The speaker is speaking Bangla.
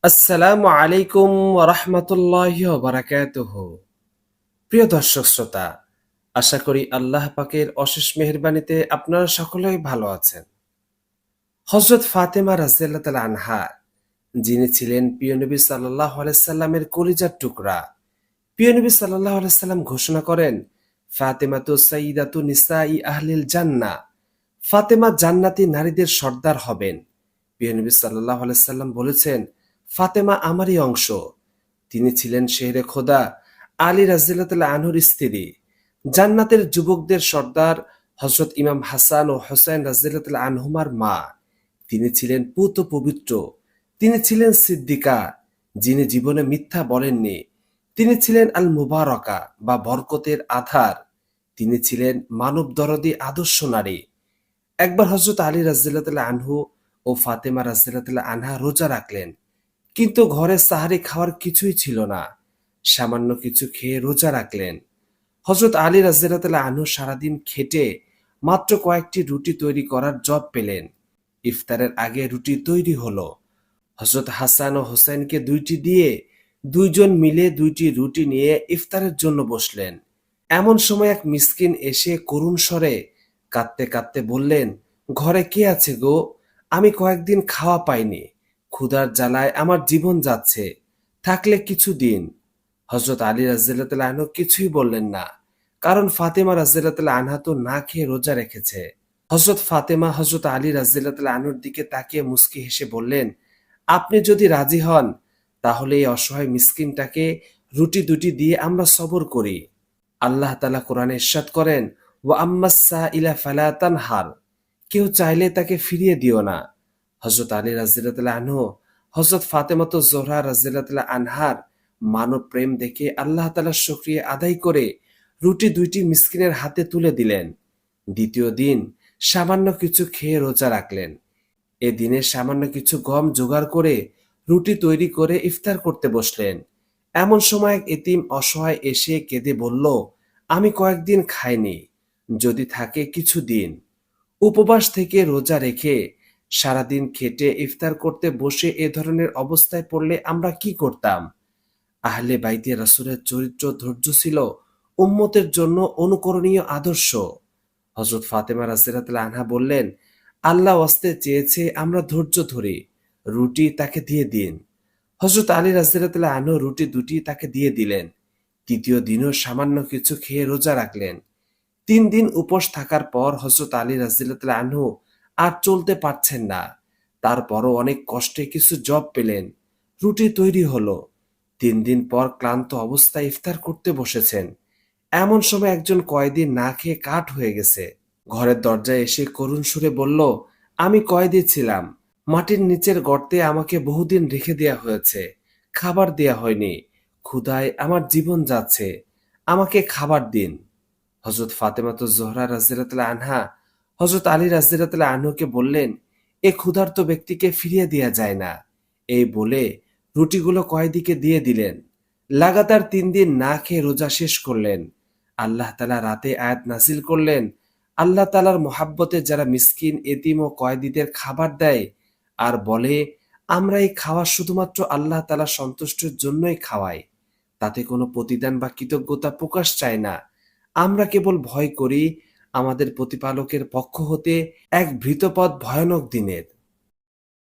আসসালামু আলাইকুম ওয়া রাহমাতুল্লাহি ওয়া বারাকাতুহু। প্রিয় দর্শক শ্রোতা, আশা করি আল্লাহ পাকের অশেষ মেহেরবানিতে আপনারা সকলেই ভালো আছেন। হযরত ফাতেমা রাদিয়াল্লাহু তাআলা আনহা, যিনি ছিলেন প্রিয় নবী সাল্লাল্লাহু আলাইহি সাল্লামের কলিজার টুকরা। প্রিয় নবী সাল্লাল্লাহু আলাইহি সাল্লাম ঘোষণা করেন, ফাতেমাতু সাইয়্যিদাতু নিসাই আহলিল জান্নাহ। ফাতেমা জান্নাতি নারীদের সর্দার হবেন। প্রিয় নবী সাল্লাল্লাহু আলাইহি সাল্লাম বলেছেন, ফাতেমা আমারই অংশ। তিনি ছিলেন শেরে খোদা আলী রাদিয়াল্লাহু তাআলা আনহুর স্ত্রী। জান্নাতের যুবকদের সর্দার হযরত ইমাম হাসান ও হোসেন রাদিয়াল্লাহু তাআলা আনহুমার মা। তিনি ছিলেন পুত পবিত্র। তিনি ছিলেন সিদ্দিকা, যিনি জীবনে মিথ্যা বলেননি। তিনি ছিলেন আল মুবারকা বা বরকতের আধার। তিনি ছিলেন মানব দরদী আদর্শ নারী। একবার হযরত আলী রাদিয়াল্লাহু তাআলা আনহু ও ফাতেমা রাদিয়াল্লাহু তাআলা আনহা রোজা রাখলেন, কিন্তু ঘরে সাহারি খাওয়ার কিছুই ছিল না। সামান্য কিছু খেয়ে রোজা রাখলেন। হযরত আলী রাদিয়াল্লাহু তাআলা আনহু সারাদিন খেটে মাত্র কয়েকটি রুটি তৈরি করার জব পেলেন। ইফতারের আগে রুটি তৈরি হলো। হযরত হাসান ও হোসেনকে দুইটি দিয়ে দুইজন মিলে দুইটি রুটি নিয়ে ইফতারের জন্য বসলেন। এমন সময় এক মিসকিন এসে করুণ স্বরে কাঁদতে কাঁদতে বললেন, ঘরে কে আছে গো? আমি কয়েকদিন খাওয়া পাইনি। ক্ষুধার জ্বালায় আমার জীবন যাচ্ছে। থাকলে কিছু দিন। হযরত আলী রাদিয়াল্লাহু তাআলা আনহু কিছুই বললেন না, কারণ ফাতেমা রাদিয়াল্লাহু তাআলা আনহা তো না খেয়ে রোজা রেখেছে। হযরত ফাতেমা হযরত আলী রাদিয়াল্লাহু তাআলা আনহুর দিকে তাকিয়ে মুচকি হেসে বললেন, আপনি যদি রাজি হন, তাহলে এই অসহায় মিসকিনটাকে রুটি দুটি দিয়ে আমরা সবর করি। আল্লাহ তাআলা কোরআনে ইরশাদ করেন, ওয়া আম্মাস সাইলা ফালা তানহার। কেউ চাইলে তাকে ফিরিয়ে দিও না। হযরত আলী রাদিয়াল্লাহু তাআলা আনহু হযরত ফাতেমাতুজ জোহরা রাদিয়াল্লাহু তাআলা আনহার মানব প্রেম দেখে আল্লাহ তাআলার শুকরিয়া আদায় করে রুটি দুইটি মিসকিনের হাতে তুলে দিলেন। দ্বিতীয় দিন সামান্য কিছু খেয়ে রোজা রাখলেন। এ দিনে সামান্য কিছু গম জোগাড় করে রুটি তৈরি করে ইফতার করতে বসলেন। এমন সময় এক এতিম অসহায় এসে কেঁদে বলল, আমি কয়েকদিন খাইনি, যদি থাকে কিছু দিন। উপবাস থেকে রোজা রেখে সারাদিন খেটে ইফতার করতে বসে এ ধরনের অবস্থায় পড়লে আমরা কি করতাম? আহলে বাইতে রাসূলের চরিত্র ধৈর্য ছিল উম্মতের জন্য অনুকরণীয় আদর্শ। হযরত ফাতেমা রাদিয়াল্লাহু তাআলা আনহা বললেন, আল্লাহ ওয়াস্তে চেয়েছে আমরা ধৈর্য ধরি, রুটি তাকে দিয়ে দিন। হযরত আলী রাদিয়াল্লাহু তাআলা আনহু রুটি দুটি তাকে দিয়ে দিলেন। তৃতীয় দিনও সামান্য কিছু খেয়ে রোজা রাখলেন। ৩ দিন উপোস থাকার পর হযরত আলী রাদিয়াল্লাহু তাআলা আনহু আর চলতে পারছেন না। তারপরও অনেক কষ্টে কিছু জব পেলেন। রুটি তৈরি হলো। ৩ দিন পর ক্লান্ত অবস্থায় ইফতার করতে বসেছেন। এমন সময় একজন কয়েদি না খেয়ে কাঠ হয়ে গেছে। ঘরের দরজায় এসে করুণ সুরে বলল, আমি কয়েদি ছিলাম। মাটির নিচের গর্তে আমাকে বহুদিন রেখে দেয়া হয়েছে। খাবার দেয়া হয়নি। ক্ষুধায় আমার জীবন যাচ্ছে। আমাকে খাবার দিন। হযরত ফাতেমাতুজ জোহরা রাদিয়াল্লাহু তাআলা আনহা হযরত আলী রাদিয়াল্লাহু তাআলা আনহুকে বললেন, এ ক্ষুধার্ত ব্যক্তিকে ফিরিয়ে দেয়া যায় না। এই বলে রুটিগুলো কয়েদিকে দিয়ে দিলেন। লাগাতার ৩ দিন না খেয়ে রোজা শেষ করলেন। আল্লাহ তাআলা রাতে আয়াত নাযিল করলেন, আল্লাহ তাআলার মহাব্বতে যারা মিসকিন, এতিম ও কয়েদিদের খাবার দেয় আর বলে, আমরা এই খাওয়া শুধুমাত্র আল্লাহ তাআলার সন্তুষ্টির জন্যই খাওয়াই, তাতে কোনো প্রতিদান বা কৃতজ্ঞতা প্রকাশ চাই না। আমরা কেবল ভয় করি আমাদের প্রতিপালকের পক্ষ হতে এক ভীতপদ ভয়ানক দিনের।